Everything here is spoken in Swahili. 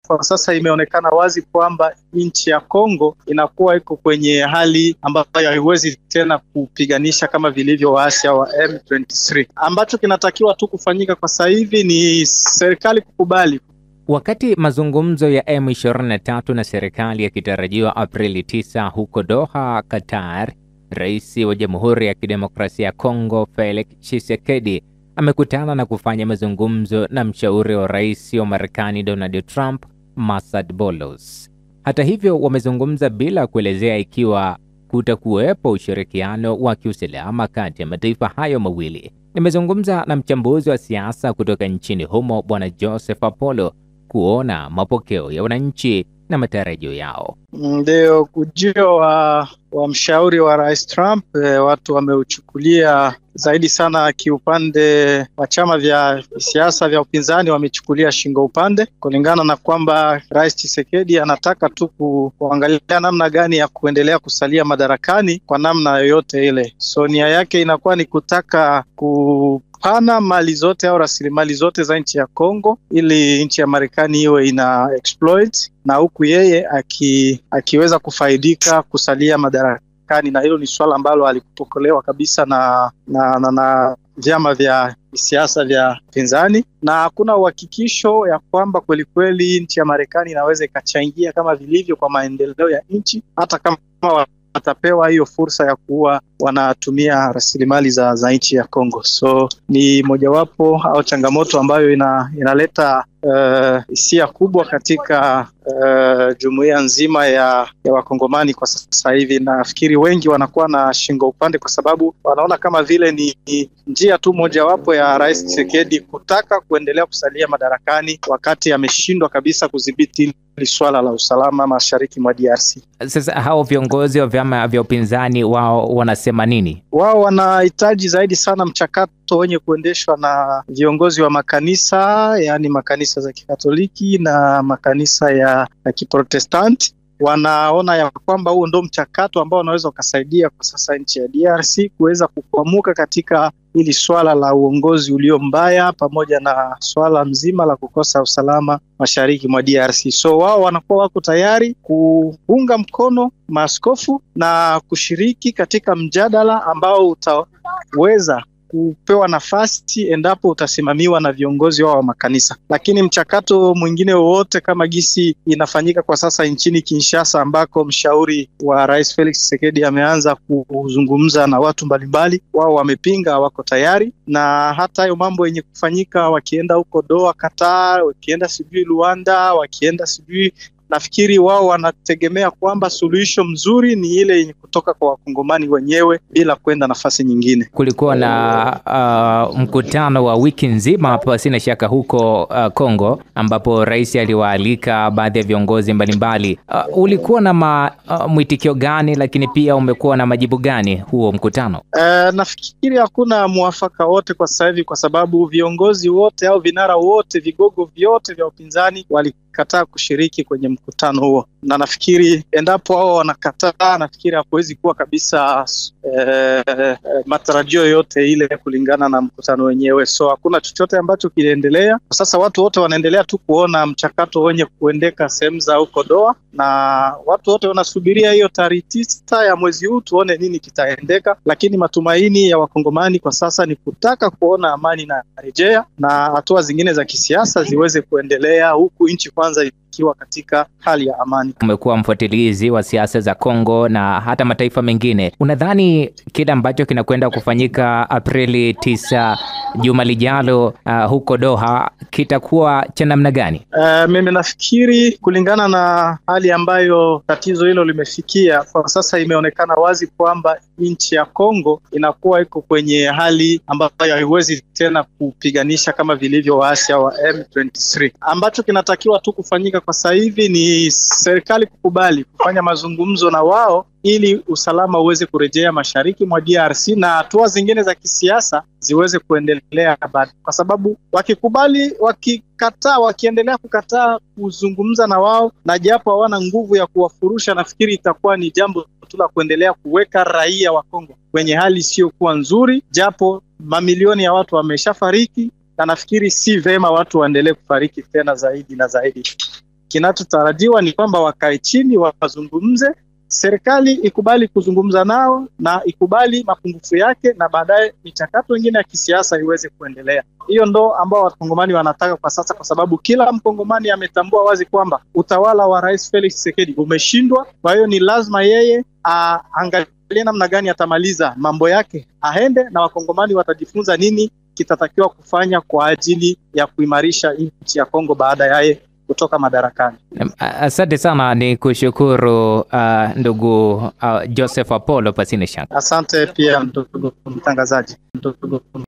Kwa sasa imeonekana wazi kwamba nchi ya Kongo inakuwa iko kwenye hali ambayo haiwezi tena kupiganisha kama vilivyo waasi wa M23. Ambacho kinatakiwa tu kufanyika kwa sasa hivi ni serikali kukubali. Wakati mazungumzo ya M23 na serikali yakitarajiwa Aprili 9 huko Doha, Qatar, Rais wa Jamhuri ya Kidemokrasia ya Kongo Felix Tshisekedi amekutana na kufanya mazungumzo na mshauri wa Rais wa Marekani Donald Trump, Masad Boulos. Hata hivyo, wamezungumza bila kuelezea ikiwa kutakuwepo ushirikiano wa kiusalama kati ya mataifa hayo mawili. Nimezungumza na mchambuzi wa siasa kutoka nchini humo Bwana Joseph Apollo kuona mapokeo ya wananchi na matarajio yao. Ndio ujio wa mshauri wa Rais Trump, watu wameuchukulia zaidi sana kiupande wa chama vya siasa vya upinzani, wamechukulia shingo upande, kulingana na kwamba Rais Tshisekedi anataka tu kuangalia namna gani ya kuendelea kusalia madarakani kwa namna yoyote ile. So nia yake inakuwa ni kutaka kupana mali zote au rasilimali zote za nchi ya Kongo ili nchi ya Marekani iwe ina exploit, na huku yeye akiweza kufaidika kusalia madarakani. Na hilo ni swala ambalo alipokelewa kabisa na vyama vya siasa vya pinzani, na hakuna uhakikisho ya kwamba kweli kweli nchi ya Marekani inaweza ikachangia kama vilivyo kwa maendeleo ya nchi, hata kama watapewa hiyo fursa ya kuwa wanatumia rasilimali za nchi ya Kongo. So ni mojawapo au changamoto ambayo inaleta hisia kubwa katika jumuiya nzima ya Wakongomani kwa sasa hivi. Nafikiri wengi wanakuwa na shingo upande kwa sababu wanaona kama vile ni njia tu mojawapo ya Rais Tshisekedi kutaka kuendelea kusalia madarakani wakati ameshindwa kabisa kudhibiti swala la usalama mashariki mwa DRC. Sasa hao viongozi wa vyama vya upinzani wao wanasema nini? Wao wanahitaji zaidi sana mchakato wenye kuendeshwa na viongozi wa makanisa, yani makanisa za Kikatoliki na makanisa ya Kiprotestanti. Wanaona ya kwamba huo ndio mchakato ambao unaweza ukasaidia kwa sasa nchi ya DRC kuweza kukwamuka katika hili swala la uongozi ulio mbaya pamoja na swala mzima la kukosa usalama mashariki mwa DRC. So wao wanakuwa wako tayari kuunga mkono maaskofu na kushiriki katika mjadala ambao utaweza kupewa nafasi endapo utasimamiwa na viongozi wao wa makanisa. Lakini mchakato mwingine wowote kama gisi inafanyika kwa sasa nchini Kinshasa, ambako mshauri wa Rais Felix Tshisekedi ameanza kuzungumza na watu mbalimbali, wao wamepinga, wako tayari. Na hata hayo mambo yenye kufanyika wakienda huko Doha, Qatar, wakienda sijui Luanda, wakienda sijui, nafikiri wao wanategemea kwamba suluhisho mzuri ni ile yenye kutoka kwa Wakongomani wenyewe bila kwenda nafasi nyingine. Kulikuwa na mkutano wa wiki nzima hapa sina shaka huko Kongo, ambapo rais aliwaalika baadhi ya viongozi mbalimbali. Ulikuwa na mwitikio gani, lakini pia umekuwa na majibu gani huo mkutano? Nafikiri hakuna muafaka wote kwa sasa hivi, kwa sababu viongozi wote au vinara wote, vigogo vyote vya upinzani walikataa kushiriki kwenye mkutano huo. Na nafikiri endapo hao wanakataa, nafikiri hakuwezi kuwa kabisa matarajio yote ile kulingana na mkutano wenyewe. So hakuna chochote ambacho kinaendelea. Sasa watu wote wanaendelea tu kuona mchakato wenye kuendeka sehemu za huko Doha, na watu wote wanasubiria hiyo tarehe 9 ya mwezi huu tuone nini kitaendeka. Lakini matumaini ya Wakongomani kwa sasa ni kutaka kuona amani na rejea na hatua zingine za kisiasa ziweze kuendelea, huku nchi kwanza ikiwa katika hali ya amani. Umekuwa mfuatilizi wa siasa za Kongo na hata mataifa mengine. Unadhani kile ambacho kinakwenda kufanyika Aprili 9 juma lijalo huko Doha kitakuwa cha namna gani? Mimi nafikiri kulingana na hali ambayo tatizo hilo limefikia kwa sasa, imeonekana wazi kwamba nchi ya Kongo inakuwa iko kwenye hali ambayo haiwezi tena kupiganisha kama vilivyo waasi wa M23. Ambacho kinatakiwa tu kufanyika kwa sasa hivi ni serikali kukubali kufanya mazungumzo na wao ili usalama uweze kurejea mashariki mwa DRC na hatua zingine za kisiasa ziweze kuendelea baada. Kwa sababu wakikubali, wakiendelea kukataa kuzungumza na wao, na japo hawana nguvu ya kuwafurusha, nafikiri itakuwa ni jambo tu la kuendelea kuweka raia wa Kongo kwenye hali isiyokuwa nzuri, japo mamilioni ya watu wameshafariki, na nafikiri si vema watu waendelee kufariki tena zaidi na zaidi. kinachotarajiwa ni kwamba wakae chini wazungumze, serikali ikubali kuzungumza nao na ikubali mapungufu yake, na baadaye michakato mingine ya kisiasa iweze kuendelea. Hiyo ndo ambao wakongomani wanataka kwa sasa, kwa sababu kila mkongomani ametambua wazi kwamba utawala wa Rais Felix Tshisekedi umeshindwa. Kwa hiyo ni lazima yeye aangalie namna gani atamaliza mambo yake, aende na wakongomani watajifunza nini kitatakiwa kufanya kwa ajili ya kuimarisha nchi ya Kongo baada ya kutoka madarakani. Asante sana, ni kushukuru ndugu Joseph Apollo Pasine Shaka. Asante pia ndugu mtangazaji.